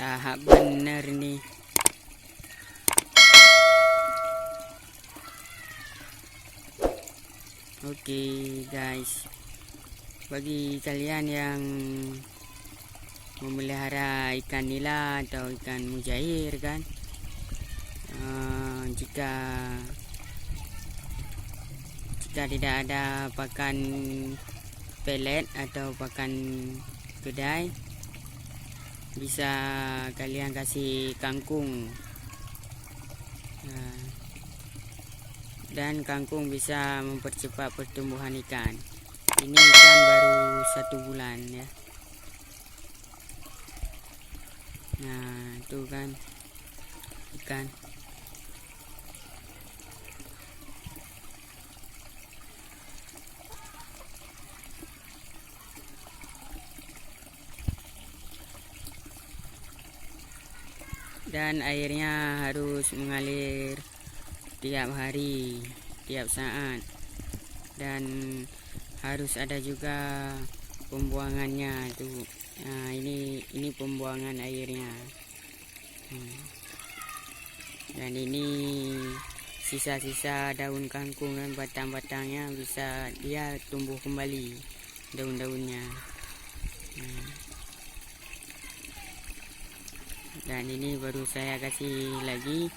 Tahap bener nih. Oke guys, bagi kalian yang memelihara ikan nila atau ikan mujair kan, jika tidak ada pakan pelet atau pakan kedai, bisa kalian kasih kangkung. Dan kangkung bisa mempercepat pertumbuhan ikan. Ini ikan baru 1 bulan ya. Nah itu kan ikan. Dan airnya harus mengalir tiap hari, tiap saat, dan harus ada juga pembuangannya tuh. Nah ini pembuangan airnya. Dan ini sisa-sisa daun kangkung dan batang-batangnya bisa dia tumbuh kembali daun-daunnya. Dan ini baru saya kasih lagi